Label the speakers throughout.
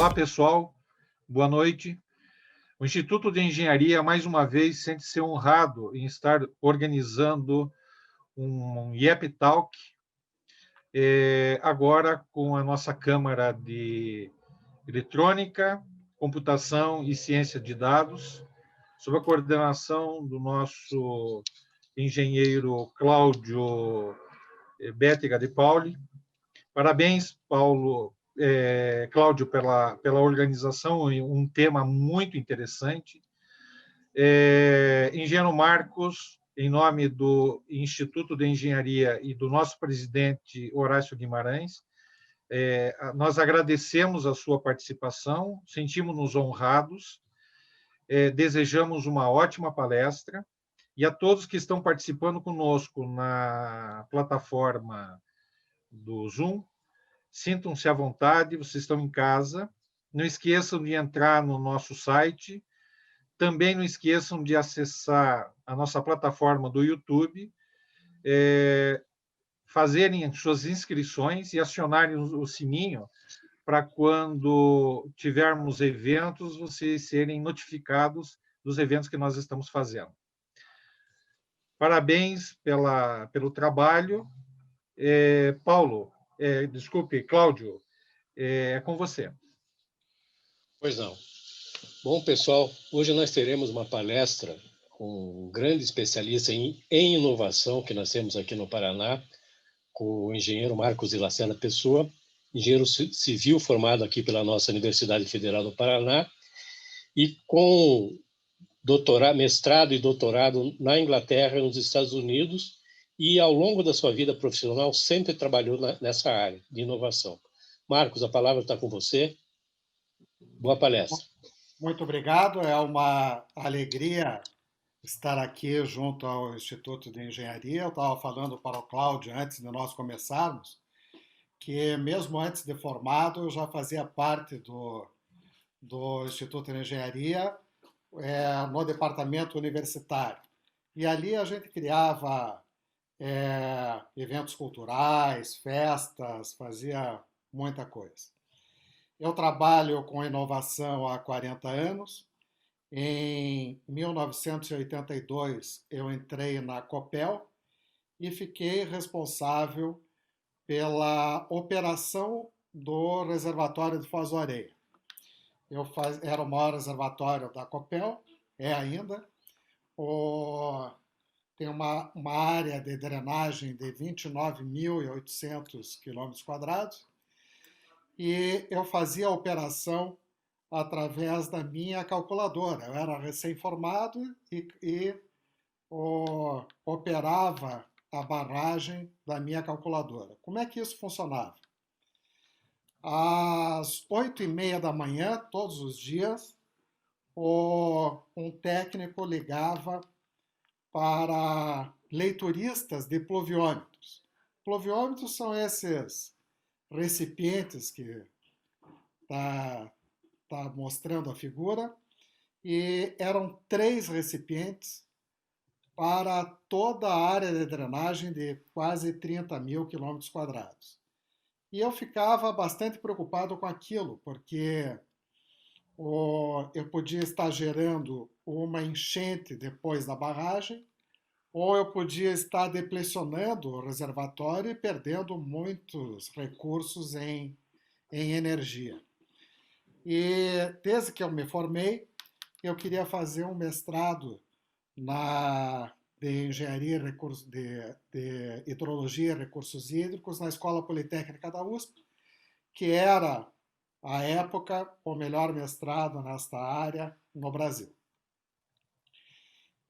Speaker 1: Olá, pessoal. Boa noite. O Instituto de Engenharia, mais uma vez, sente-se honrado em estar organizando um IEP Talk, agora com a nossa Câmara de Eletrônica, Computação e Ciência de Dados, sob a coordenação do nosso engenheiro Cláudio Bétega de Pauli. Parabéns, Cláudio, pela organização, um tema muito interessante. Engenheiro Marcos, em nome do Instituto de Engenharia e do nosso presidente Horácio Guimarães, nós agradecemos a sua participação, sentimos-nos honrados, desejamos uma ótima palestra, e a todos que estão participando conosco na plataforma do Zoom, sintam-se à vontade, vocês estão em casa. Não esqueçam de entrar no nosso site. Também não esqueçam de acessar a nossa plataforma do YouTube, fazerem suas inscrições e acionarem o sininho para quando tivermos eventos, vocês serem notificados dos eventos que nós estamos fazendo. Parabéns pelo trabalho. Cláudio, é com você.
Speaker 2: Pois não. Bom, pessoal, hoje nós teremos uma palestra com um grande especialista em inovação que nós temos aqui no Paraná, com o engenheiro Marcos de Lacerda Pessoa, engenheiro civil formado aqui pela nossa Universidade Federal do Paraná e com mestrado e doutorado na Inglaterra e nos Estados Unidos, e ao longo da sua vida profissional sempre trabalhou nessa área de inovação. Marcos, a palavra está com você. Boa palestra.
Speaker 3: Muito obrigado, é uma alegria estar aqui junto ao Instituto de Engenharia. Eu estava falando para o Cláudio, antes de nós começarmos, que mesmo antes de formado, eu já fazia parte do Instituto de Engenharia no departamento universitário. E ali a gente criava eventos culturais, festas, fazia muita coisa. Eu trabalho com inovação há 40 anos. Em 1982, eu entrei na Copel e fiquei responsável pela operação do reservatório de Foz do Areia. Era o maior reservatório da Copel, é ainda. Tem uma área de drenagem de 29.800 km², e eu fazia a operação através da minha calculadora. Eu era recém-formado e operava a barragem da minha calculadora. Como é que isso funcionava? Às 8h30 da manhã, todos os dias, um técnico ligava para leituristas de pluviômetros. Pluviômetros são esses recipientes que está mostrando a figura, e eram 3 recipientes para toda a área de drenagem de quase 30.000 km². E eu ficava bastante preocupado com aquilo, porque eu podia estar gerando uma enchente depois da barragem, ou eu podia estar deplecionando o reservatório e perdendo muitos recursos em energia. E desde que eu me formei, eu queria fazer um mestrado de engenharia de hidrologia e recursos hídricos na Escola Politécnica da USP, que era, à época, o melhor mestrado nesta área no Brasil.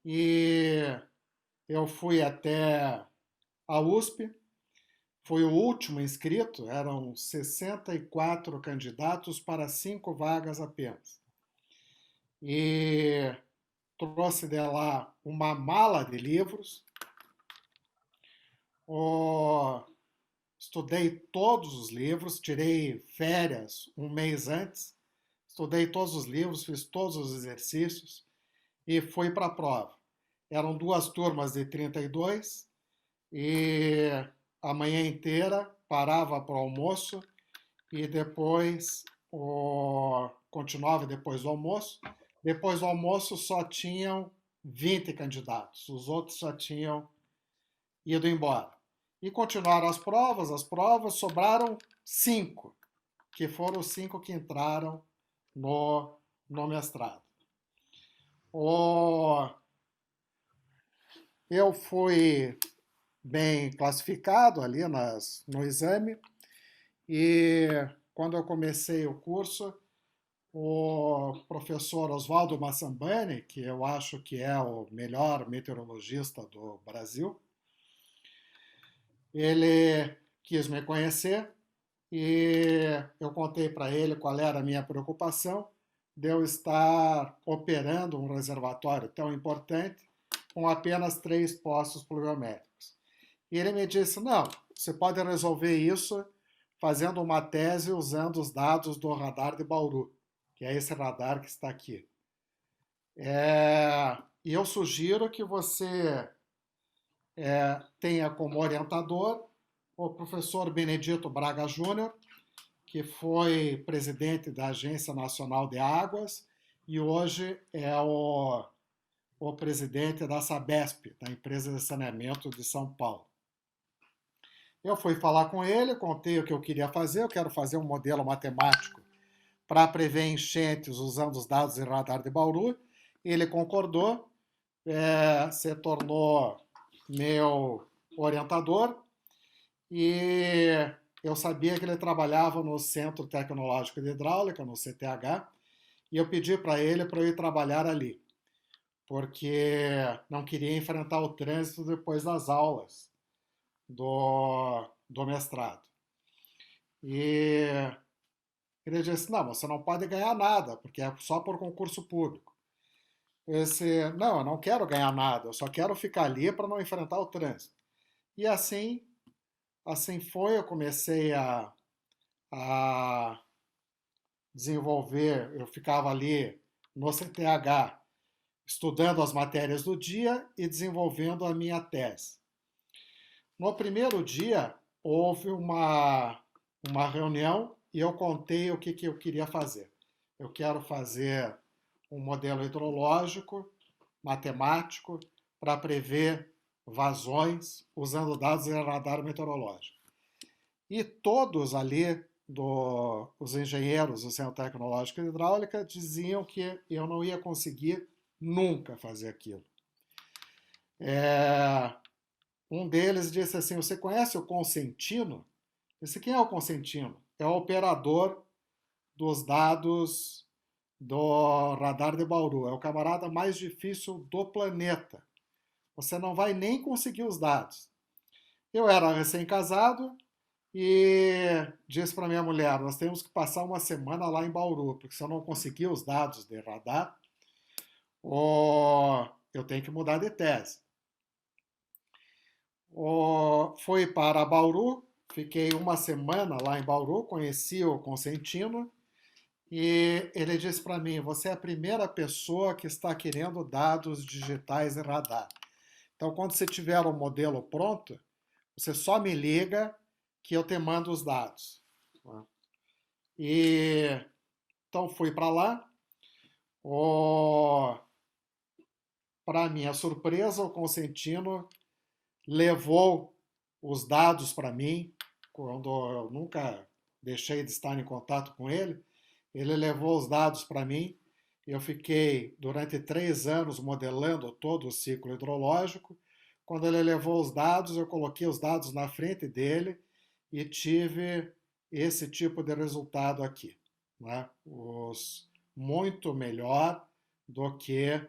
Speaker 3: E eu fui até a USP, fui o último inscrito, eram 64 candidatos para 5 vagas apenas. E trouxe de lá uma mala de livros, estudei todos os livros, tirei férias um mês antes, estudei todos os livros, fiz todos os exercícios e fui para a prova. Eram 2 turmas de 32 e a manhã inteira parava para o almoço e depois continuava depois do almoço. Depois do almoço só tinham 20 candidatos, os outros já tinham ido embora. E continuaram as provas sobraram 5, que foram os 5 que entraram no mestrado. Eu fui bem classificado ali no exame, e quando eu comecei o curso, o professor Oswaldo Massambani, que eu acho que é o melhor meteorologista do Brasil, ele quis me conhecer e eu contei para ele qual era a minha preocupação de eu estar operando um reservatório tão importante com apenas 3 postos pluviométricos. E ele me disse, não, você pode resolver isso fazendo uma tese usando os dados do radar de Bauru, que é esse radar que está aqui. E eu sugiro que você tenha como orientador o professor Benedito Braga Júnior, que foi presidente da Agência Nacional de Águas e hoje é o presidente da Sabesp, da Empresa de Saneamento de São Paulo. Eu fui falar com ele, contei o que eu queria fazer, eu quero fazer um modelo matemático para prever enchentes usando os dados de radar de Bauru. Ele concordou, se tornou meu orientador e eu sabia que ele trabalhava no Centro Tecnológico de Hidráulica, no CTH, e eu pedi para ele para eu ir trabalhar ali, porque não queria enfrentar o trânsito depois das aulas do mestrado. E ele disse, não, você não pode ganhar nada, porque é só por concurso público. Eu disse, não, eu não quero ganhar nada, eu só quero ficar ali para não enfrentar o trânsito. E assim foi, eu comecei a desenvolver, eu ficava ali no CTH, estudando as matérias do dia e desenvolvendo a minha tese. No primeiro dia, houve uma reunião e eu contei o que eu queria fazer. Eu quero fazer um modelo hidrológico, matemático, para prever vazões usando dados de radar meteorológico. E todos ali, os engenheiros do Centro Tecnológico de Hidráulica, diziam que eu não ia conseguir nunca fazer aquilo. Um deles disse assim, você conhece o Consentino? Eu disse, quem é o Consentino? É o operador dos dados do radar de Bauru. É o camarada mais difícil do planeta. Você não vai nem conseguir os dados. Eu era recém-casado e disse para minha mulher, nós temos que passar uma semana lá em Bauru, porque se eu não conseguir os dados de radar, eu tenho que mudar de tese. Fui para Bauru, fiquei uma semana lá em Bauru, conheci o Consentino e ele disse para mim, você é a primeira pessoa que está querendo dados digitais de radar. Então, quando você tiver o modelo pronto, você só me liga que eu te mando os dados. Então, fui para lá. Para minha surpresa, o Consentino levou os dados para mim, quando eu nunca deixei de estar em contato com ele. Ele levou os dados para mim. Eu fiquei durante 3 anos modelando todo o ciclo hidrológico. Quando ele levou os dados, eu coloquei os dados na frente dele e tive esse tipo de resultado aqui, né? Muito melhor do que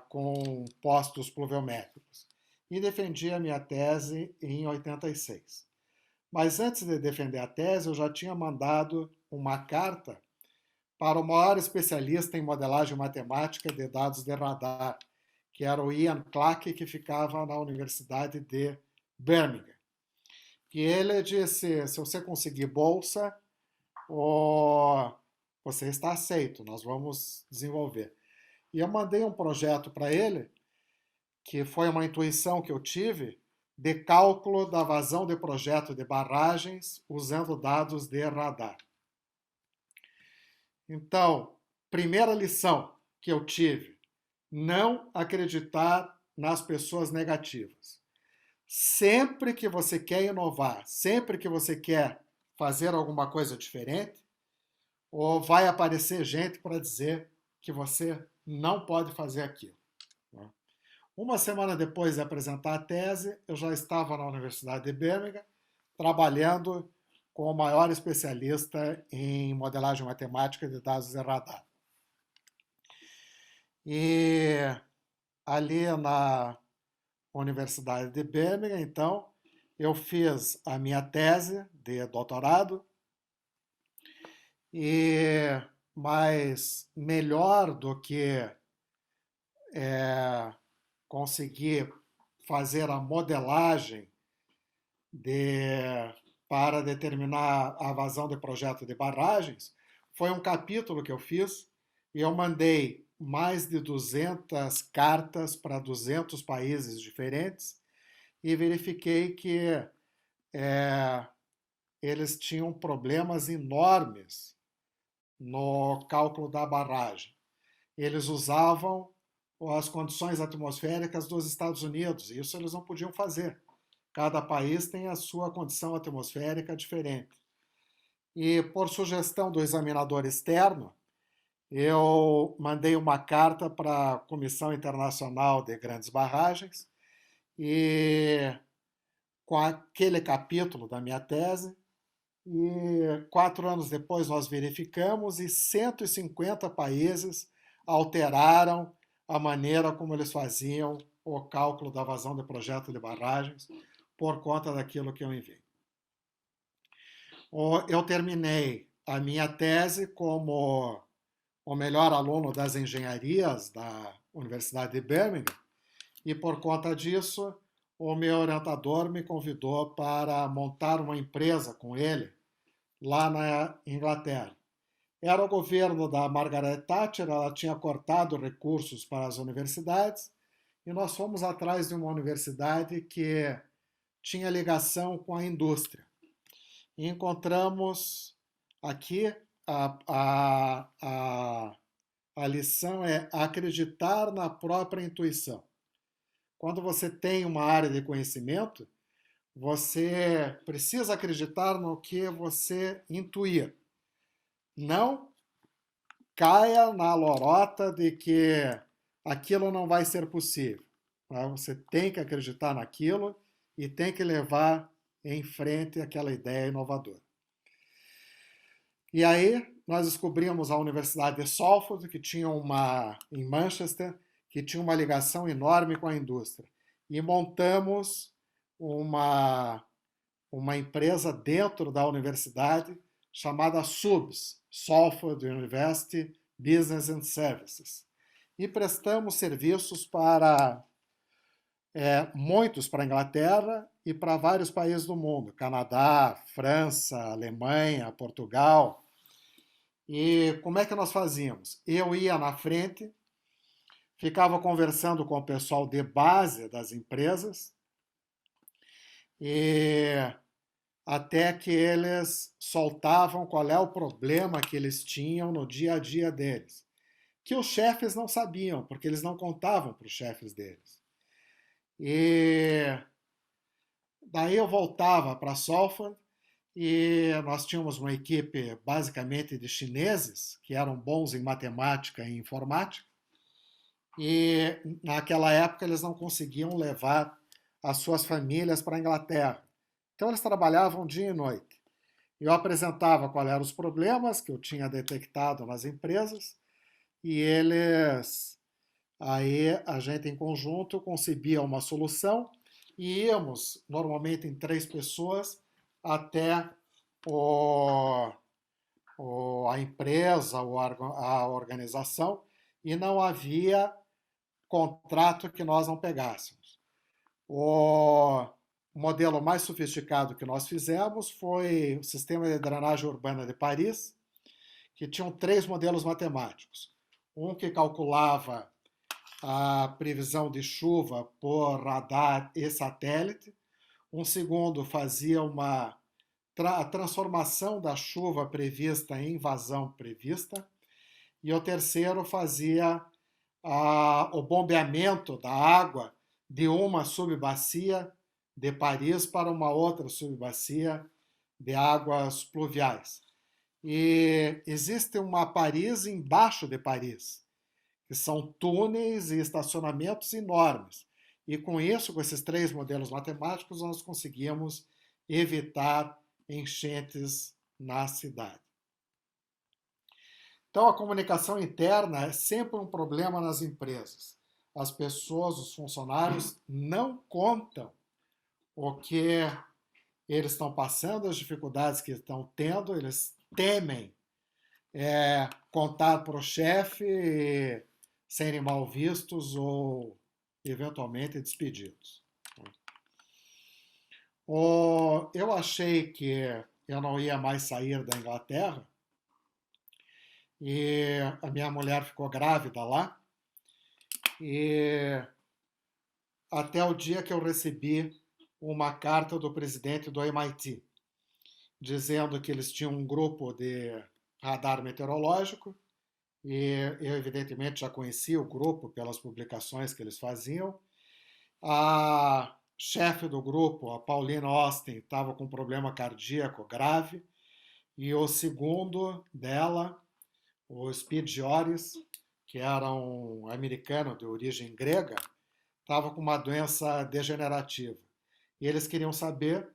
Speaker 3: com postos pluviométricos. E defendi a minha tese em 86. Mas antes de defender a tese, eu já tinha mandado uma carta para o maior especialista em modelagem matemática de dados de radar, que era o Ian Clark, que ficava na Universidade de Birmingham. E ele disse, se você conseguir bolsa, você está aceito, nós vamos desenvolver. E eu mandei um projeto para ele, que foi uma intuição que eu tive, de cálculo da vazão de projeto de barragens usando dados de radar. Então, primeira lição que eu tive, não acreditar nas pessoas negativas. Sempre que você quer inovar, sempre que você quer fazer alguma coisa diferente, ou vai aparecer gente para dizer que você não pode fazer aquilo. Uma semana depois de apresentar a tese, eu já estava na Universidade de Birmingham, trabalhando com o maior especialista em modelagem matemática de dados de radar. E ali na Universidade de Birmingham, então, eu fiz a minha tese de doutorado, mas melhor do que conseguir fazer a modelagem para determinar a vazão de projeto de barragens, foi um capítulo que eu fiz e eu mandei mais de 200 cartas para 200 países diferentes e verifiquei que eles tinham problemas enormes no cálculo da barragem. Eles usavam as condições atmosféricas dos Estados Unidos, e isso eles não podiam fazer. Cada país tem a sua condição atmosférica diferente. E por sugestão do examinador externo, eu mandei uma carta para a Comissão Internacional de Grandes Barragens e com aquele capítulo da minha tese, e 4 anos depois nós verificamos e 150 países alteraram a maneira como eles faziam o cálculo da vazão de projeto de barragens por conta daquilo que eu enviei. Eu terminei a minha tese como o melhor aluno das engenharias da Universidade de Birmingham e por conta disso o meu orientador me convidou para montar uma empresa com ele lá na Inglaterra. Era o governo da Margaret Thatcher, ela tinha cortado recursos para as universidades e nós fomos atrás de uma universidade que tinha ligação com a indústria. E encontramos aqui a lição é acreditar na própria intuição. Quando você tem uma área de conhecimento, você precisa acreditar no que você intuir. Não caia na lorota de que aquilo não vai ser possível. Você tem que acreditar naquilo e tem que levar em frente aquela ideia inovadora. E aí nós descobrimos a Universidade de Salford, que tinha em Manchester, que tinha uma ligação enorme com a indústria. E montamos uma empresa dentro da universidade chamada SUBS, Salford University Business and Services. E prestamos serviços para muitos para a Inglaterra e para vários países do mundo, Canadá, França, Alemanha, Portugal. E como é que nós fazíamos? Eu ia na frente, ficava conversando com o pessoal de base das empresas, e até que eles soltavam qual é o problema que eles tinham no dia a dia deles, que os chefes não sabiam, porque eles não contavam para os chefes deles. E daí eu voltava para Salford e nós tínhamos uma equipe basicamente de chineses que eram bons em matemática e informática, e naquela época eles não conseguiam levar as suas famílias para a Inglaterra. Então eles trabalhavam dia e noite. Eu apresentava quais eram os problemas que eu tinha detectado nas empresas e aí a gente em conjunto concebia uma solução e íamos normalmente em 3 pessoas até a empresa ou a organização e não havia contrato que nós não pegássemos. O modelo mais sofisticado que nós fizemos foi o Sistema de Drenagem Urbana de Paris, que tinham 3 modelos matemáticos. Um que calculava a previsão de chuva por radar e satélite. Um segundo fazia a transformação da chuva prevista em vazão prevista. e o terceiro fazia o bombeamento da água de uma subbacia de Paris para uma outra subbacia de águas pluviais. E existe uma Paris embaixo de Paris, que são túneis e estacionamentos enormes. E com isso, com esses 3 modelos matemáticos, nós conseguimos evitar enchentes na cidade. Então, a comunicação interna é sempre um problema nas empresas. As pessoas, os funcionários, não contam o que eles estão passando, as dificuldades que estão tendo, eles temem contar para o chefe e serem mal vistos ou, eventualmente, despedidos. Eu achei que eu não ia mais sair da Inglaterra, e a minha mulher ficou grávida lá, e até o dia que eu recebi uma carta do presidente do MIT, dizendo que eles tinham um grupo de radar meteorológico, e eu evidentemente já conhecia o grupo pelas publicações que eles faziam. A chefe do grupo, a Pauline Austin, estava com um problema cardíaco grave, e o segundo dela, o Speed Joris, que era um americano de origem grega, estava com uma doença degenerativa. E eles queriam saber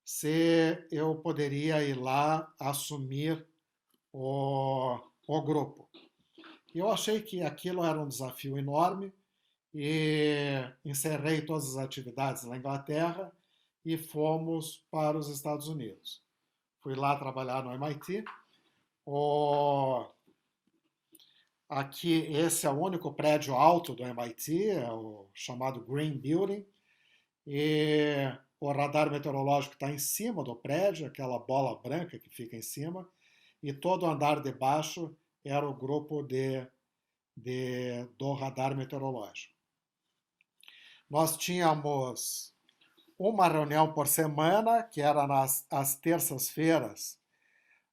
Speaker 3: se eu poderia ir lá assumir o grupo. E eu achei que aquilo era um desafio enorme e encerrei todas as atividades na Inglaterra e fomos para os Estados Unidos. Fui lá trabalhar no MIT. Aqui, esse é o único prédio alto do MIT, é o chamado Green Building, e o radar meteorológico está em cima do prédio, aquela bola branca que fica em cima, e todo o andar de baixo era o grupo do radar meteorológico. Nós tínhamos uma reunião por semana, que era às terças-feiras,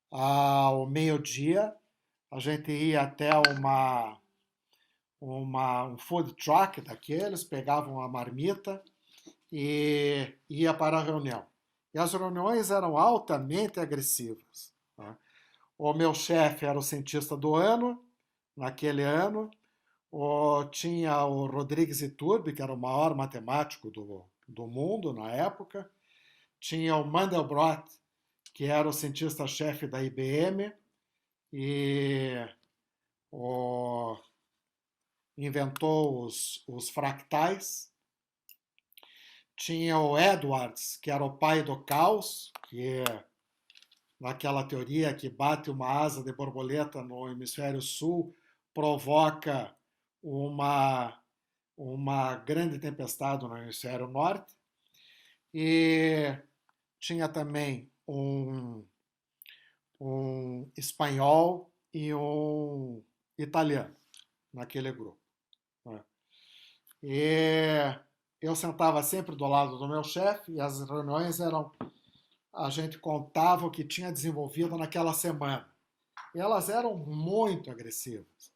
Speaker 3: ao meio-dia. A gente ia até um food truck daqueles, pegava uma marmita e ia para a reunião. E as reuniões eram altamente agressivas. Tá? O meu chefe era o cientista do ano, naquele ano. Tinha o Rodrigues Iturbe, que era o maior matemático do mundo na época. Tinha o Mandelbrot, que era o cientista-chefe da IBM, e inventou os fractais. Tinha o Edwards, que era o pai do caos, que é naquela teoria que bate uma asa de borboleta no hemisfério sul, provoca uma grande tempestade no hemisfério norte. E tinha também um espanhol e um italiano naquele grupo. E eu sentava sempre do lado do meu chefe, e as reuniões a gente contava o que tinha desenvolvido naquela semana. E elas eram muito agressivas.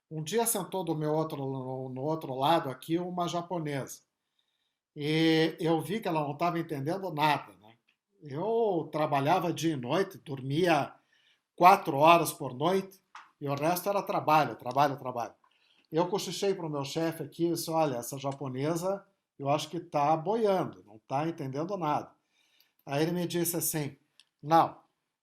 Speaker 3: Um dia sentou no outro lado aqui uma japonesa. E eu vi que ela não estava entendendo nada. Né? Eu trabalhava dia e noite, dormia 4 horas por noite, e o resto era trabalho. Eu cochichei para o meu chefe aqui e disse, olha, essa japonesa eu acho que está boiando, não está entendendo nada. Aí ele me disse assim, não,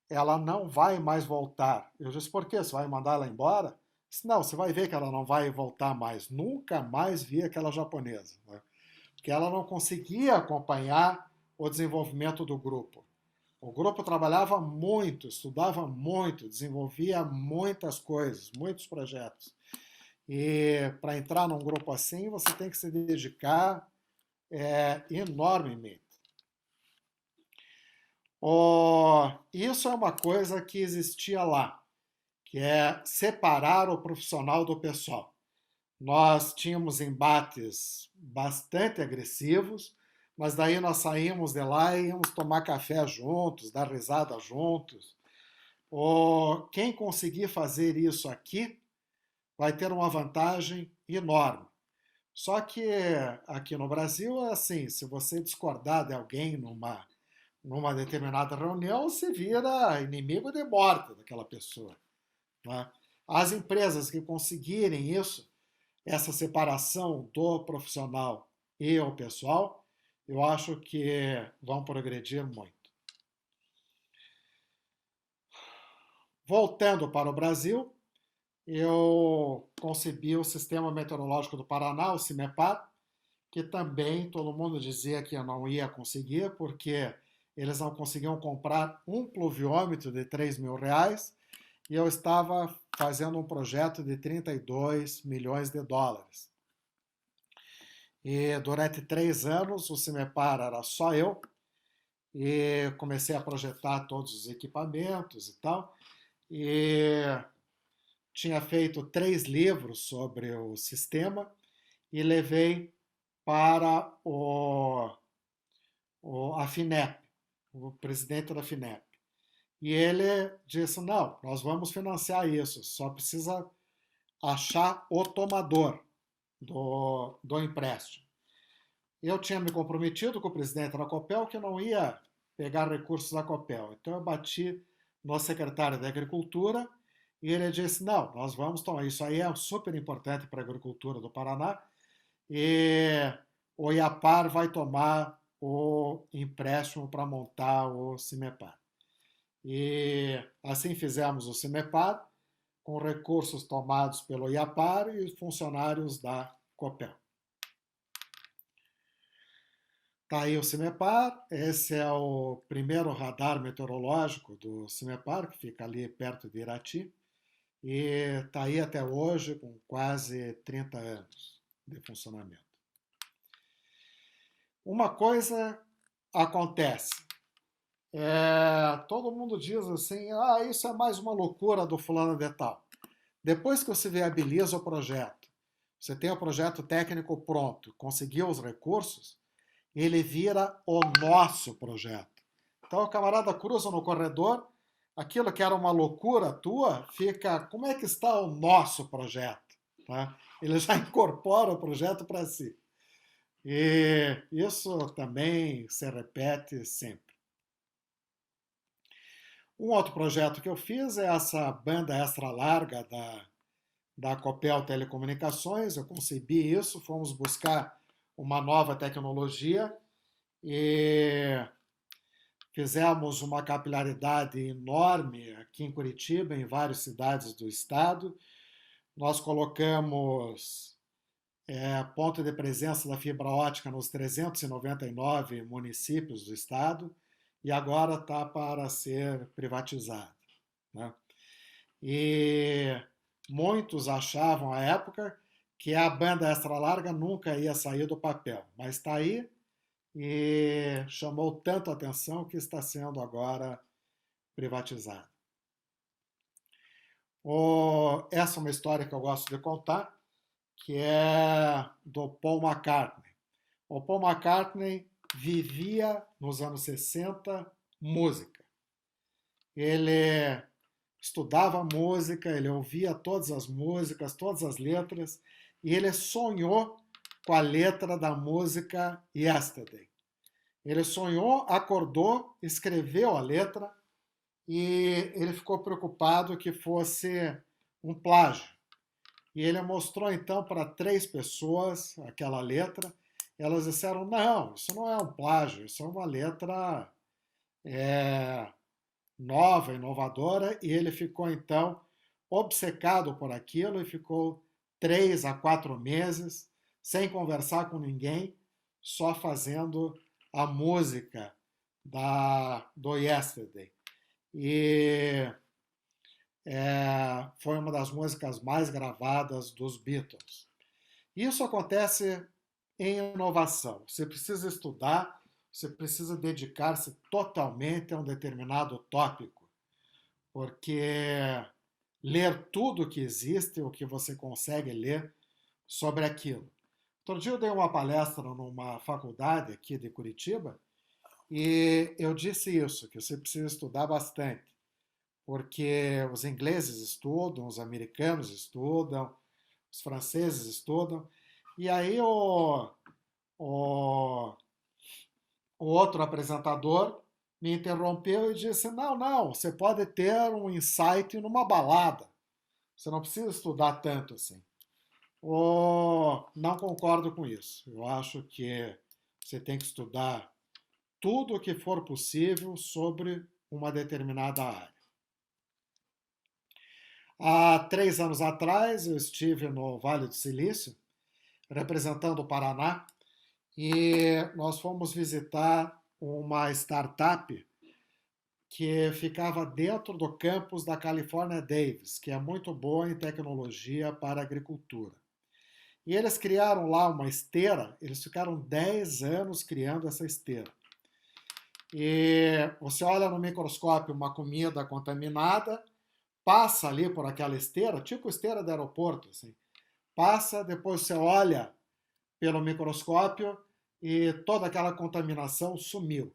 Speaker 3: ela não vai mais voltar. Eu disse, por quê? Você vai mandar ela embora? Ele disse, não, você vai ver que ela não vai voltar mais. Nunca mais vi aquela japonesa. Né? Porque ela não conseguia acompanhar o desenvolvimento do grupo. O grupo trabalhava muito, estudava muito, desenvolvia muitas coisas, muitos projetos. E para entrar num grupo assim, você tem que se dedicar enormemente. Isso é uma coisa que existia lá, que é separar o profissional do pessoal. Nós tínhamos embates bastante agressivos, mas daí nós saímos de lá e íamos tomar café juntos, dar risada juntos. Quem conseguir fazer isso aqui vai ter uma vantagem enorme. Só que aqui no Brasil é assim, se você discordar de alguém numa determinada reunião, se vira inimigo de morte daquela pessoa, né? As empresas que conseguirem isso, essa separação do profissional e o pessoal, eu acho que vão progredir muito. Voltando para o Brasil, eu concebi o Sistema Meteorológico do Paraná, o CIMEPAR, que também todo mundo dizia que eu não ia conseguir, porque eles não conseguiam comprar um pluviômetro de R$ 3.000, e eu estava fazendo um projeto de 32 milhões de dólares. E durante 3 anos o CIMEPAR era só eu, e comecei a projetar todos os equipamentos e tal, e tinha feito 3 livros sobre o sistema e levei para a FINEP, o presidente da FINEP. E ele disse, não, nós vamos financiar isso, só precisa achar o tomador do empréstimo. Eu tinha me comprometido com o presidente da Copel que não ia pegar recursos da Copel. Então eu bati no secretário da Agricultura e ele disse, não, nós vamos tomar, isso aí é super importante para a agricultura do Paraná, e o IAPAR vai tomar o empréstimo para montar o CIMEPAR. E assim fizemos o CIMEPAR, com recursos tomados pelo IAPAR e funcionários da Copel. Está aí o CIMEPAR, esse é o primeiro radar meteorológico do CIMEPAR, que fica ali perto de Irati, e está aí até hoje com quase 30 anos de funcionamento. Uma coisa acontece, todo mundo diz assim, isso é mais uma loucura do fulano de tal. Depois que você viabiliza o projeto, você tem o projeto técnico pronto, conseguiu os recursos, ele vira o nosso projeto. Então o camarada cruza no corredor, aquilo que era uma loucura tua, fica, como é que está o nosso projeto? Tá? Ele já incorpora o projeto para si. E isso também se repete sempre. Um outro projeto que eu fiz é essa banda extra larga da Copel Telecomunicações. Eu concebi isso, fomos buscar uma nova tecnologia e fizemos uma capilaridade enorme aqui em Curitiba, em várias cidades do estado. Nós colocamos ponto de presença da fibra ótica nos 399 municípios do estado e agora está para ser privatizado, né? E muitos achavam à época que a banda extra larga nunca ia sair do papel, mas está aí e chamou tanto a atenção que está sendo agora privatizado. Essa é uma história que eu gosto de contar, que é do Paul McCartney. O Paul McCartney vivia nos anos 60 música. Ele estudava música, ele ouvia todas as músicas, todas as letras, e ele sonhou com a letra da música Yesterday. Ele sonhou, acordou, escreveu a letra e ele ficou preocupado que fosse um plágio. E ele mostrou então para 3 pessoas aquela letra. Elas disseram, não, isso não é um plágio, isso é uma letra nova, inovadora. E ele ficou então obcecado por aquilo e ficou 3 a 4 meses sem conversar com ninguém, só fazendo a música do Yesterday. E foi uma das músicas mais gravadas dos Beatles. Isso acontece em inovação. Você precisa estudar, você precisa dedicar-se totalmente a um determinado tópico, porque ler tudo que existe, o que você consegue ler sobre aquilo. Outro dia eu dei uma palestra numa faculdade aqui de Curitiba e eu disse isso, que você precisa estudar bastante, porque os ingleses estudam, os americanos estudam, os franceses estudam. E aí o outro apresentador me interrompeu e disse, não, você pode ter um insight numa balada. Você não precisa estudar tanto assim. Não concordo com isso. Eu acho que você tem que estudar tudo o que for possível sobre uma determinada área. Há 3 anos atrás, eu estive no Vale do Silício, representando o Paraná, e nós fomos visitar uma startup que ficava dentro do campus da California Davis, que é muito boa em tecnologia para agricultura. E eles criaram lá uma esteira, eles ficaram 10 anos criando essa esteira. E você olha no microscópio uma comida contaminada, passa ali por aquela esteira, tipo esteira de aeroporto, assim. Passa, depois você olha pelo microscópio e toda aquela contaminação sumiu.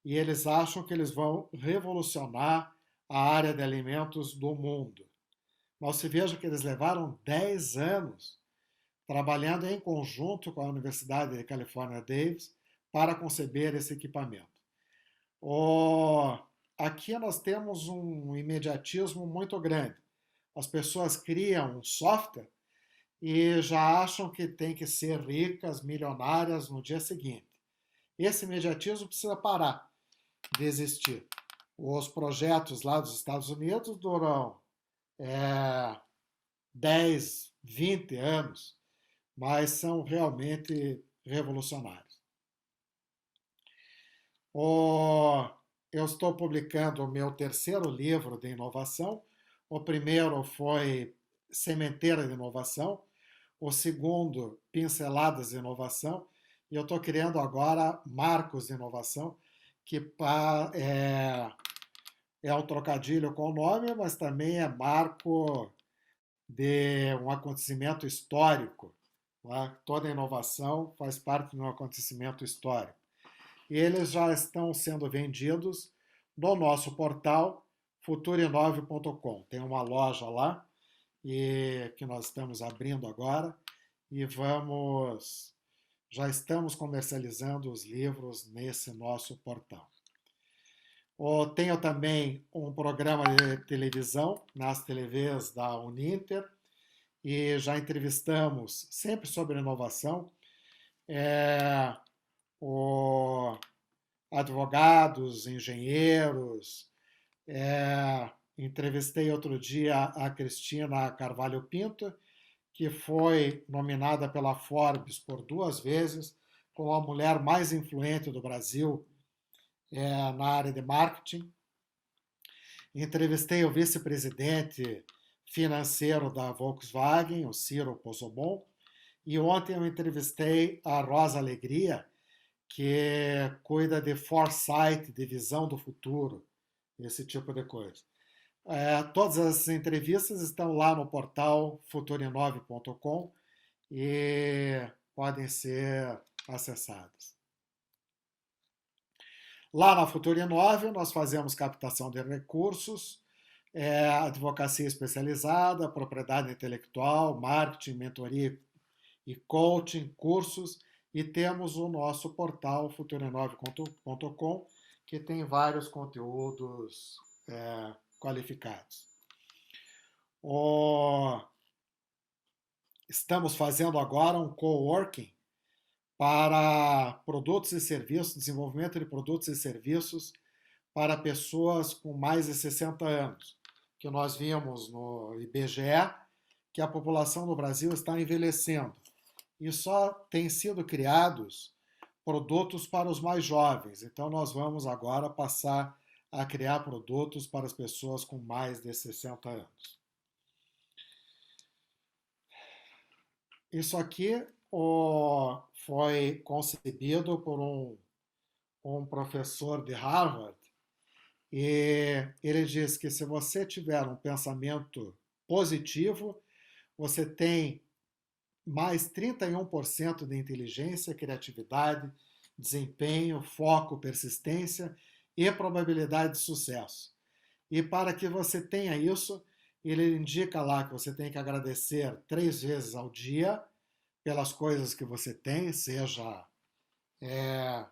Speaker 3: E eles acham que eles vão revolucionar a área de alimentos do mundo. Mas se veja que eles levaram 10 anos trabalhando em conjunto com a Universidade de California Davis para conceber esse equipamento. Aqui nós temos um imediatismo muito grande. As pessoas criam um software e já acham que tem que ser ricas, milionárias no dia seguinte. Esse imediatismo precisa parar de existir. Os projetos lá dos Estados Unidos duram 10, 20 anos, mas são realmente revolucionários. Eu estou publicando o meu 3º livro de inovação. O primeiro foi Sementeira de Inovação, o segundo, Pinceladas de Inovação, e eu estou criando agora Marcos de Inovação, que é um trocadilho com o nome, mas também é marco de um acontecimento histórico. Né? Toda inovação faz parte de um acontecimento histórico. E eles já estão sendo vendidos no nosso portal futurinove.com. Tem uma loja lá que nós estamos abrindo agora e já estamos comercializando os livros nesse nosso portal. Tenho também um programa de televisão nas TVs da Uninter e já entrevistamos sempre sobre inovação advogados, engenheiros. Entrevistei outro dia a Cristina Carvalho Pinto, que foi nominada pela Forbes por 2 vezes como a mulher mais influente do Brasil na área de marketing. Entrevistei o vice-presidente financeiro da Volkswagen, o Ciro Pozzobon, e ontem eu entrevistei a Rosa Alegria, que cuida de foresight, de visão do futuro, esse tipo de coisa. Todas as entrevistas estão lá no portal futurinove.com e podem ser acessadas. Lá na Futurinove nós fazemos captação de recursos, advocacia especializada, propriedade intelectual, marketing, mentoria e coaching, cursos, e temos o nosso portal futurinove.com, que tem vários conteúdos qualificados. Estamos fazendo agora um coworking para produtos e serviços, desenvolvimento de produtos e serviços para pessoas com mais de 60 anos, que nós vimos no IBGE que a população no Brasil está envelhecendo e só têm sido criados produtos para os mais jovens. Então nós vamos agora passar a criar produtos para as pessoas com mais de 60 anos. Isso aqui foi concebido por um professor de Harvard, e ele diz que se você tiver um pensamento positivo, você tem mais 31% de inteligência, criatividade, desempenho, foco, persistência e probabilidade de sucesso. E para que você tenha isso, ele indica lá que você tem que agradecer 3 vezes ao dia pelas coisas que você tem, seja é,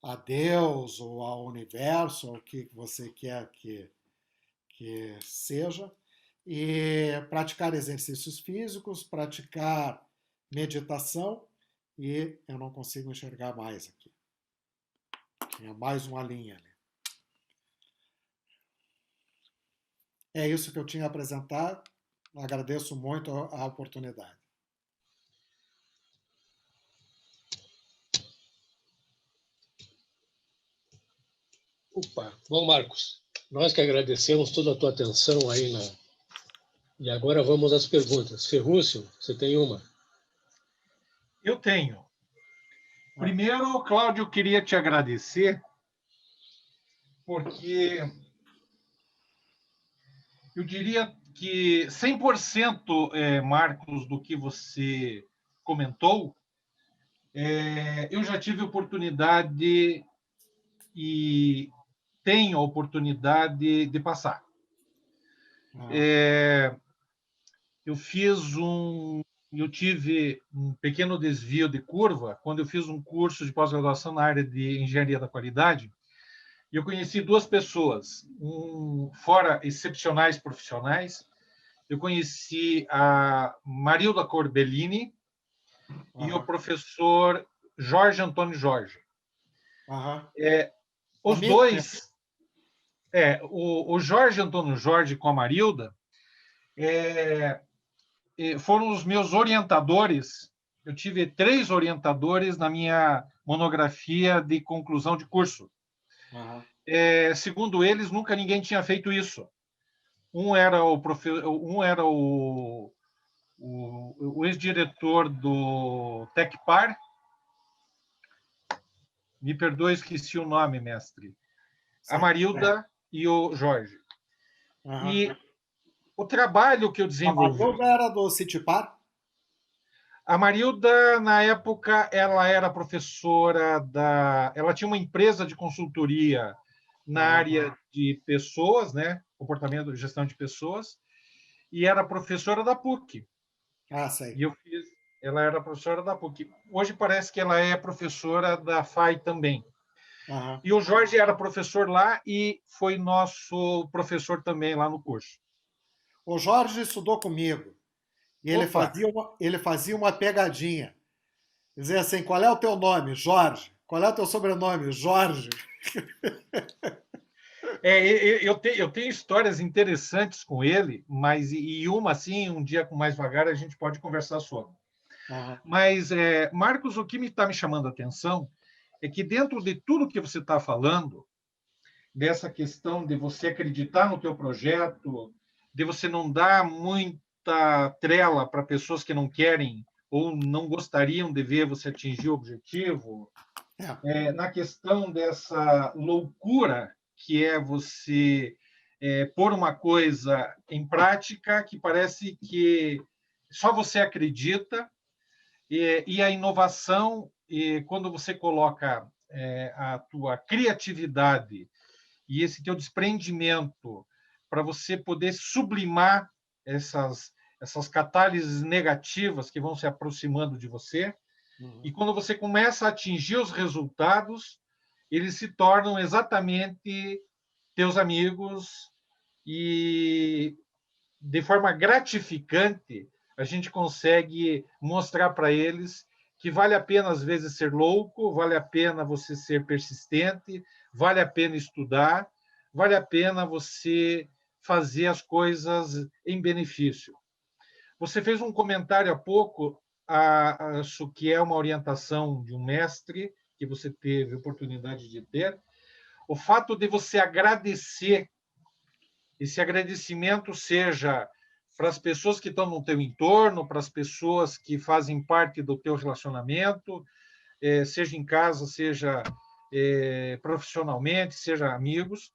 Speaker 3: a Deus ou ao universo, ou o que você quer que seja, e praticar exercícios físicos, praticar meditação, e eu não consigo enxergar mais aqui. Tinha mais uma linha ali. É isso que eu tinha a apresentar. Agradeço muito a oportunidade.
Speaker 2: Opa, bom, Marcos, nós que agradecemos toda a tua atenção aí E agora vamos às perguntas. Ferrúcio, você tem uma?
Speaker 1: Eu tenho. Primeiro, Cláudio, eu queria te agradecer, porque eu diria que 100%, Marcos, do que você comentou, eu já tive oportunidade e tenho a oportunidade de passar. Eu tive um pequeno desvio de curva quando eu fiz um curso de pós-graduação na área de engenharia da qualidade. E eu conheci duas pessoas, fora excepcionais profissionais. Eu conheci a Marilda Corbellini e o professor Jorge Antônio Jorge. Os dois, o Jorge Antônio Jorge com a Marilda, foram os meus orientadores. Eu tive 3 orientadores na minha monografia de conclusão de curso. Segundo eles, nunca ninguém tinha feito isso. Um era o ex-diretor do Tecpar. Me perdoe, esqueci o nome, mestre. A Marilda e o Jorge. E o trabalho que eu desenvolvi...
Speaker 3: A Marilda era do Citipar?
Speaker 1: A Marilda, na época, ela era professora da... Ela tinha uma empresa de consultoria na área de pessoas, né? Comportamento e gestão de pessoas, e era professora da PUC.
Speaker 3: Sei.
Speaker 1: Ela era professora da PUC. Hoje parece que ela é professora da FAI também. E o Jorge era professor lá e foi nosso professor também lá no curso.
Speaker 3: O Jorge estudou comigo. E ele fazia uma pegadinha. Dizia assim, qual é o teu nome? Jorge. Qual é o teu sobrenome? Jorge.
Speaker 1: Eu tenho histórias interessantes com ele, mas e uma assim, um dia com mais vagar, a gente pode conversar sobre. Mas, Marcos, o que está me chamando a atenção é que dentro de tudo que você está falando, dessa questão de você acreditar no teu projeto, de você não dar muita trela para pessoas que não querem ou não gostariam de ver você atingir o objetivo, na questão dessa loucura que é você pôr uma coisa em prática que parece que só você acredita, e a inovação, quando você coloca a tua criatividade e esse teu desprendimento para você poder sublimar essas catálises negativas que vão se aproximando de você, e quando você começa a atingir os resultados, eles se tornam exatamente teus amigos, e de forma gratificante a gente consegue mostrar para eles que vale a pena às vezes ser louco, vale a pena você ser persistente, vale a pena estudar, vale a pena você fazer as coisas em benefício. Você fez um comentário há pouco, acho que é uma orientação de um mestre que você teve oportunidade de ter, o fato de você agradecer, esse agradecimento seja para as pessoas que estão no teu entorno, para as pessoas que fazem parte do teu relacionamento, seja em casa, seja profissionalmente, seja amigos.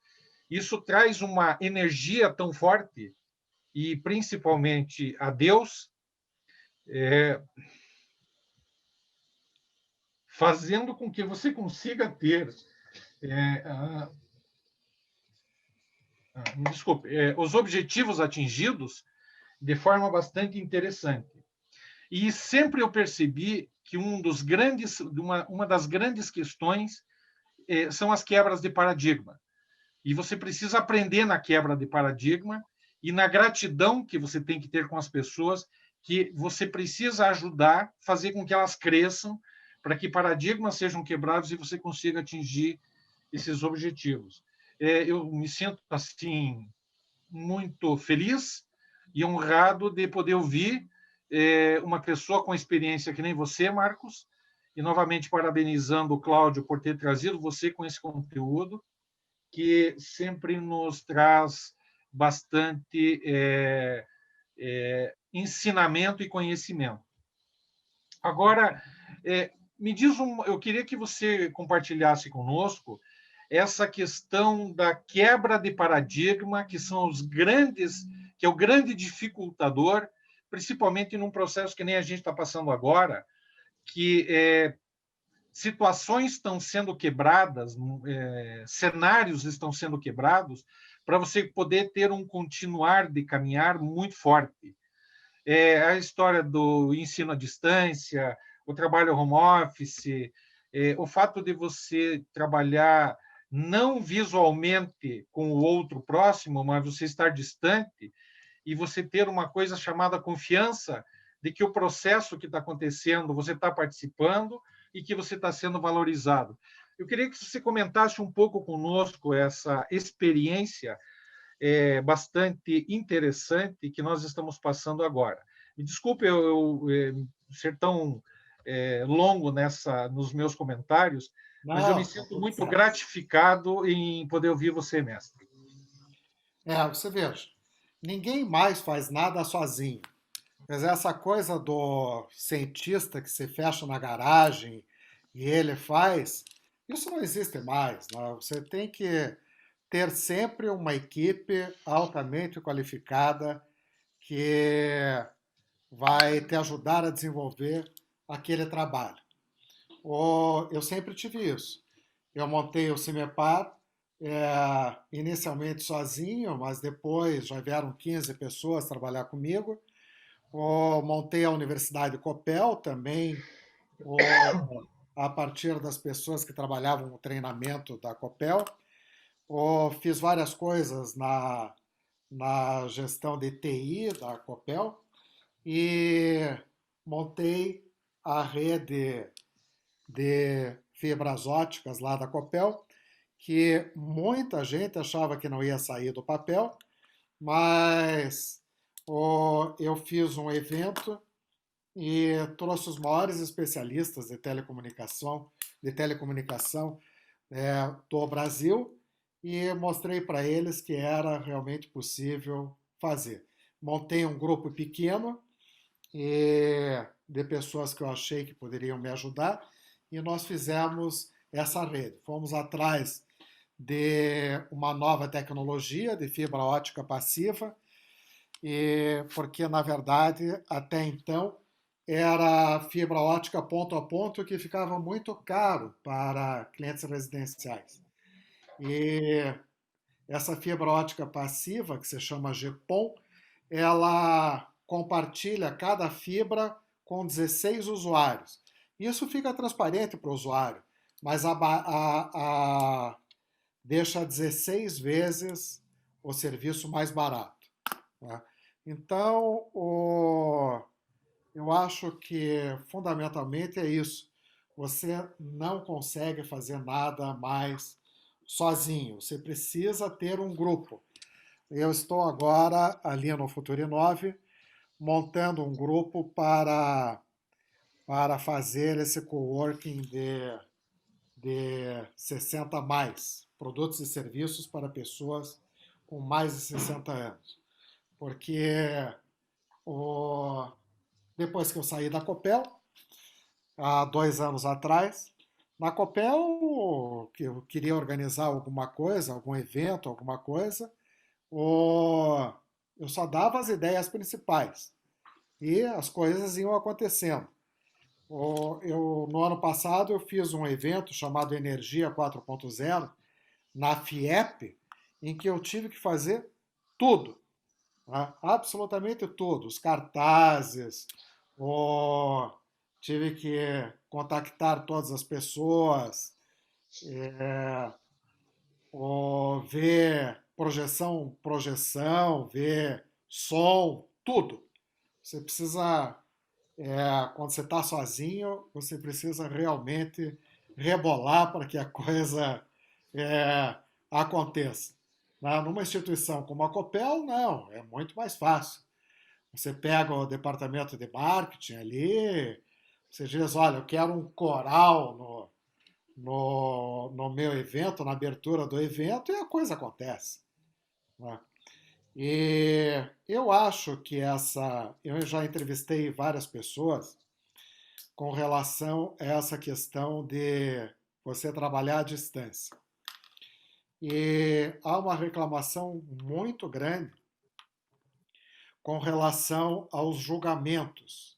Speaker 1: Isso traz uma energia tão forte, e principalmente a Deus, fazendo com que você consiga ter Desculpe, os objetivos atingidos de forma bastante interessante. E sempre eu percebi que uma das grandes questões são as quebras de paradigma. E você precisa aprender na quebra de paradigma e na gratidão que você tem que ter com as pessoas, que você precisa ajudar, fazer com que elas cresçam, para que paradigmas sejam quebrados e você consiga atingir esses objetivos. Eu me sinto assim muito feliz e honrado de poder ouvir uma pessoa com experiência que nem você, Marcos, e novamente parabenizando o Cláudio por ter trazido você com esse conteúdo, que sempre nos traz bastante ensinamento e conhecimento. Agora, eu queria que você compartilhasse conosco essa questão da quebra de paradigma, que é o grande dificultador, principalmente num processo que nem a gente está passando agora, que situações estão sendo quebradas, cenários estão sendo quebrados, para você poder ter um continuar de caminhar muito forte. A história do ensino à distância, o trabalho home office, o fato de você trabalhar não visualmente com o outro próximo, mas você estar distante e você ter uma coisa chamada confiança de que o processo que está acontecendo, você está participando e que você está sendo valorizado. Eu queria que você comentasse um pouco conosco essa experiência bastante interessante que nós estamos passando agora. Me desculpe eu ser tão longo nos meus comentários, mas eu me sinto muito gratificado em poder ouvir você, mestre.
Speaker 3: Você veja, ninguém mais faz nada sozinho. Mas essa coisa do cientista que se fecha na garagem e ele faz, isso não existe mais. Né? Você tem que ter sempre uma equipe altamente qualificada que vai te ajudar a desenvolver aquele trabalho. Eu sempre tive isso. Eu montei o CIMEPAR inicialmente sozinho, mas depois já vieram 15 pessoas trabalhar comigo. Montei a Universidade Copel também, a partir das pessoas que trabalhavam no treinamento da Copel. Fiz várias coisas na gestão de TI da Copel e montei a rede de fibras óticas lá da Copel, que muita gente achava que não ia sair do papel, mas eu fiz um evento e trouxe os maiores especialistas de telecomunicação do Brasil e mostrei para eles que era realmente possível fazer. Montei um grupo pequeno de pessoas que eu achei que poderiam me ajudar e nós fizemos essa rede. Fomos atrás de uma nova tecnologia de fibra ótica passiva, porque, na verdade, até então, era fibra ótica ponto a ponto que ficava muito caro para clientes residenciais. E essa fibra ótica passiva, que se chama GPON, ela compartilha cada fibra com 16 usuários. Isso fica transparente para o usuário, mas deixa 16 vezes o serviço mais barato. Tá? Então, eu acho que fundamentalmente é isso. Você não consegue fazer nada mais sozinho. Você precisa ter um grupo. Eu estou agora ali no Futurinove montando um grupo para fazer esse coworking de 60 mais, produtos e serviços para pessoas com mais de 60 anos. Porque depois que eu saí da Copel, há 2 anos atrás, na Copel, que eu queria organizar alguma coisa, algum evento, alguma coisa, eu só dava as ideias principais e as coisas iam acontecendo. No ano passado eu fiz um evento chamado Energia 4.0 na FIEP em que eu tive que fazer tudo, tá? Absolutamente tudo. Os cartazes, o... tive que contactar todas as pessoas, ver projeção, ver som, tudo. Você precisa, quando você está sozinho, você precisa realmente rebolar para que a coisa é, aconteça. Numa instituição como a Copel, não, é muito mais fácil. Você pega o departamento de marketing ali, você diz, olha, eu quero um coral no meu evento, na abertura do evento, e a coisa acontece. Né? E eu acho que eu já entrevistei várias pessoas com relação a essa questão de você trabalhar à distância. E há uma reclamação muito grande com relação aos julgamentos.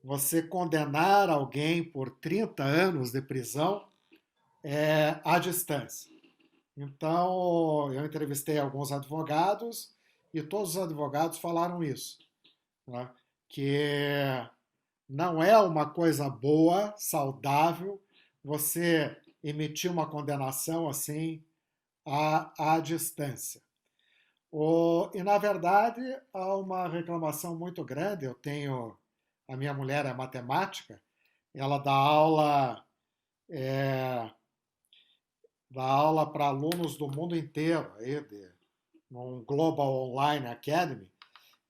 Speaker 3: Você condenar alguém por 30 anos de prisão à distância. Então, eu entrevistei alguns advogados e todos os advogados falaram isso, né? Que não é uma coisa boa, saudável, você emitir uma condenação assim à distância. E, na verdade, há uma reclamação muito grande. A minha mulher é matemática, ela dá aula para alunos do mundo inteiro, num Global Online Academy,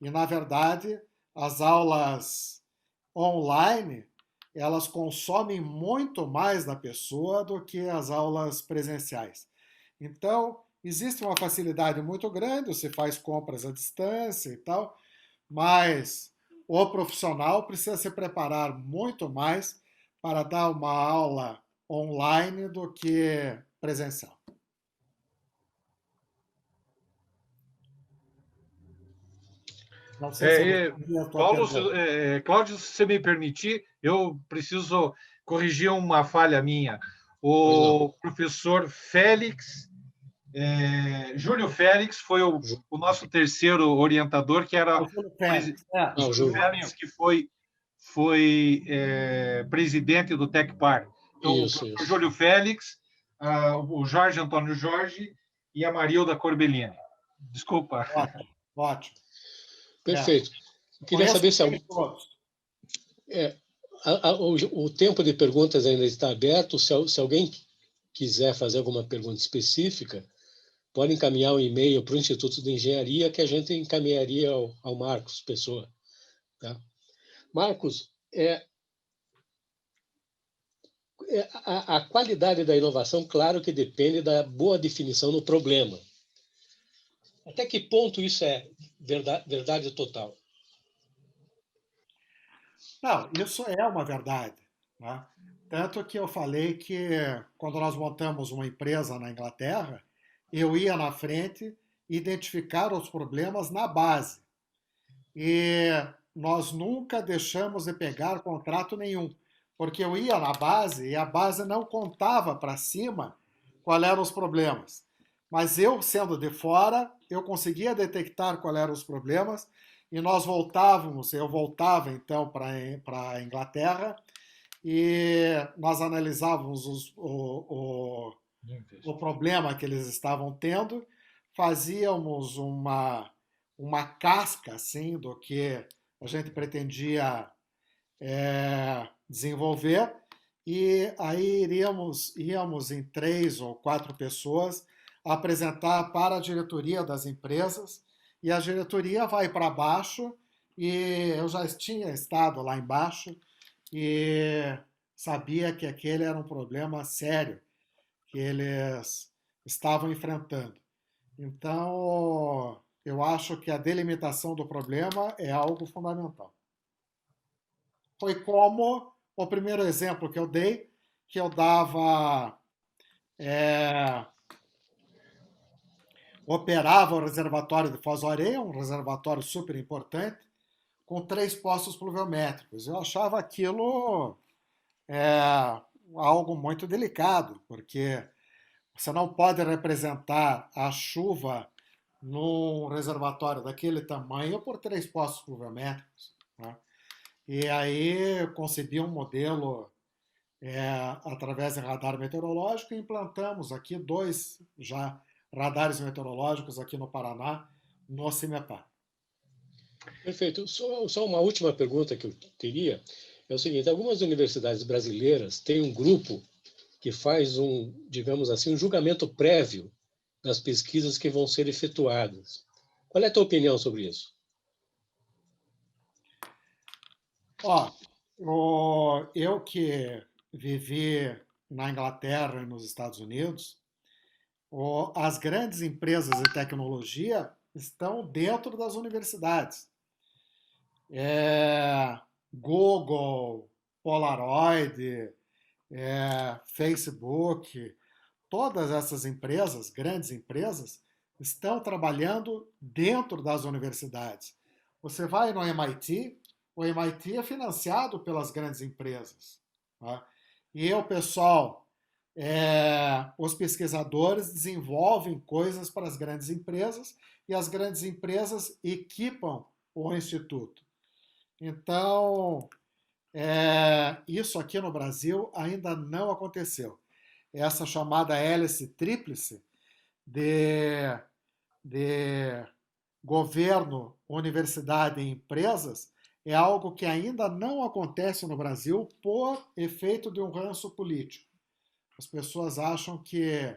Speaker 3: e, na verdade, as aulas online, elas consomem muito mais da pessoa do que as aulas presenciais. Então, existe uma facilidade muito grande, você faz compras à distância e tal, mas o profissional precisa se preparar muito mais para dar uma aula online do que presencial. Não sei se eu respondi a tua pergunta.
Speaker 1: Cláudio, se você me permitir, eu preciso corrigir uma falha minha.
Speaker 2: Pois não.
Speaker 1: O professor Júlio Félix foi o nosso terceiro orientador, que era
Speaker 3: O Júlio Félix.
Speaker 2: o Júlio
Speaker 1: Félix, que foi presidente do TecPar. Então, o professor Júlio Félix, o Jorge Antônio Jorge e a Marilda Corbellini. Desculpa.
Speaker 3: Ótimo.
Speaker 2: Perfeito. Queria saber se o tempo de perguntas ainda está aberto. Se alguém quiser fazer alguma pergunta específica, pode encaminhar um e-mail para o Instituto de Engenharia, que a gente encaminharia ao Marcos Pessoa. Tá? Marcos, a qualidade da inovação, claro que depende da boa definição do problema. Até que ponto isso é verdade total?
Speaker 3: Não, isso é uma verdade. Né? Tanto que eu falei que quando nós montamos uma empresa na Inglaterra, eu ia na frente identificar os problemas na base. E nós nunca deixamos de pegar contrato nenhum, porque eu ia na base e a base não contava para cima quais eram os problemas. Mas eu, sendo de fora, eu conseguia detectar quais eram os problemas e eu voltava então para a Inglaterra e nós analisávamos o problema que eles estavam tendo, fazíamos uma casca assim do que a gente pretendia desenvolver e aí íamos em 3 ou 4 pessoas apresentar para a diretoria das empresas e a diretoria vai para baixo e eu já tinha estado lá embaixo e sabia que aquele era um problema sério que eles estavam enfrentando. Então, eu acho que a delimitação do problema é algo fundamental. Foi como o primeiro exemplo que eu dei, que eu operava o reservatório de Foz do Areia, um reservatório super importante, com 3 poços pluviométricos. Eu achava aquilo algo muito delicado, porque Você não pode representar a chuva num reservatório daquele tamanho por 3 poços pluviométricos, né? E aí concebi um modelo através de radar meteorológico e implantamos aqui 2 já radares meteorológicos aqui no Paraná, no CIMEPAR.
Speaker 2: Perfeito. Só uma última pergunta que eu teria é o seguinte: algumas universidades brasileiras têm um grupo que faz digamos assim, um julgamento prévio das pesquisas que vão ser efetuadas. Qual é a tua opinião sobre isso?
Speaker 3: Eu que vivi na Inglaterra e nos Estados Unidos, as grandes empresas de tecnologia estão dentro das universidades. Google, Polaroid, Facebook, todas essas empresas, grandes empresas, estão trabalhando dentro das universidades. Você vai no MIT, o MIT é financiado pelas grandes empresas. Tá? E o pessoal, os pesquisadores desenvolvem coisas para as grandes empresas e as grandes empresas equipam o instituto. Então, isso aqui no Brasil ainda não aconteceu. Essa chamada hélice tríplice de governo, universidade e empresas é algo que ainda não acontece no Brasil por efeito de um ranço político. As pessoas acham que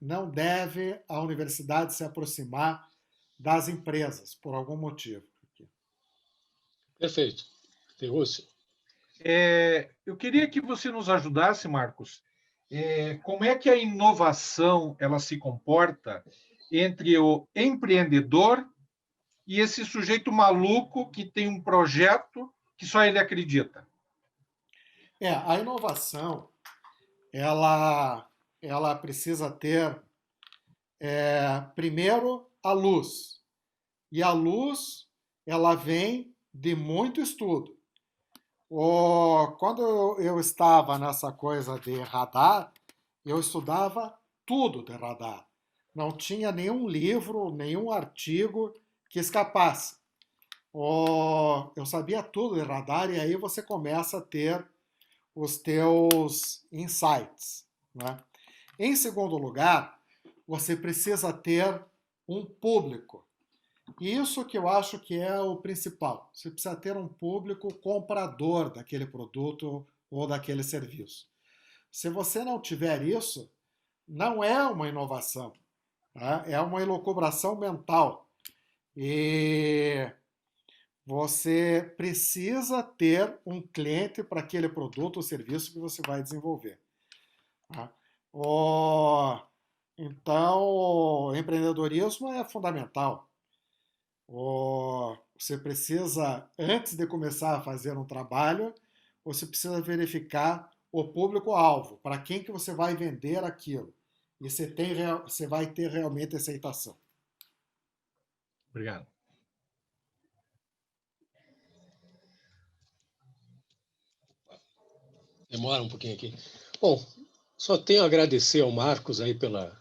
Speaker 3: não deve a universidade se aproximar das empresas, por algum motivo.
Speaker 2: Perfeito. Terúcio?
Speaker 1: Eu queria que você nos ajudasse, Marcos. Como é que a inovação ela se comporta entre o empreendedor e esse sujeito maluco que tem um projeto que só ele acredita?
Speaker 3: A inovação, ela precisa ter, primeiro, a luz. E a luz, ela vem de muito estudo. Quando eu estava nessa coisa de radar, eu estudava tudo de radar. Não tinha nenhum livro, nenhum artigo que escapasse. Eu sabia tudo de radar e aí você começa a ter os teus insights, né? Em segundo lugar, você precisa ter um público. Isso que eu acho que é o principal. Você precisa ter um público comprador daquele produto ou daquele serviço. Se você não tiver isso, não é uma inovação, tá? É uma elucubração mental. E você precisa ter um cliente para aquele produto ou serviço que você vai desenvolver. Tá? Então, o empreendedorismo é fundamental. Você precisa, antes de começar a fazer um trabalho, você precisa verificar o público-alvo, para quem que você vai vender aquilo. E você vai ter realmente aceitação.
Speaker 1: Obrigado.
Speaker 2: Demora um pouquinho aqui. Bom, só tenho a agradecer ao Marcos aí pela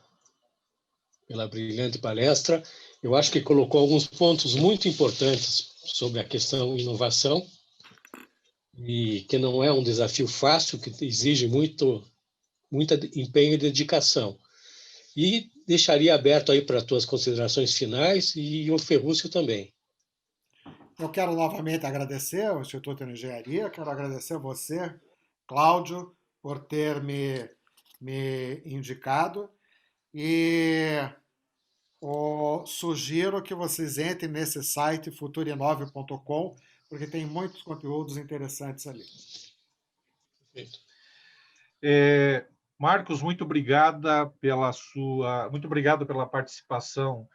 Speaker 2: brilhante palestra. Eu acho que colocou alguns pontos muito importantes sobre a questão inovação, e que não é um desafio fácil, que exige muito empenho e dedicação. E deixaria aberto aí para as tuas considerações finais e o Ferrúcio também.
Speaker 3: Eu quero novamente agradecer ao Instituto de Engenharia, quero agradecer a você, Cláudio, por ter me indicado e sugiro que vocês entrem nesse site futurinove.com, porque tem muitos conteúdos interessantes ali.
Speaker 2: Perfeito.
Speaker 1: Marcos, muito obrigado pela participação.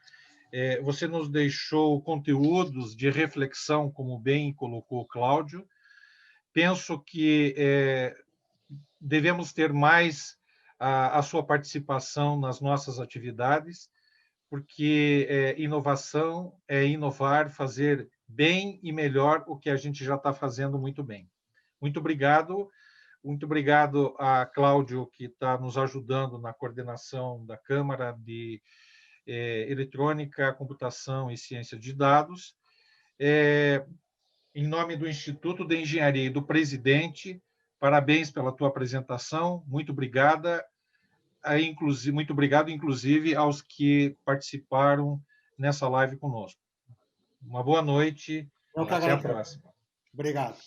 Speaker 1: Você nos deixou conteúdos de reflexão, como bem colocou o Cláudio. Penso que devemos ter mais a sua participação nas nossas atividades, porque inovação é inovar, fazer bem e melhor o que a gente já está fazendo muito bem. Muito obrigado. Muito obrigado a Cláudio, que está nos ajudando na coordenação da Câmara de Eletrônica, Computação e Ciência de Dados. Em nome do Instituto de Engenharia e do presidente, parabéns pela tua apresentação, muito obrigada, muito obrigado, inclusive, aos que participaram nessa live conosco. Uma boa noite, até a próxima.
Speaker 3: Obrigado.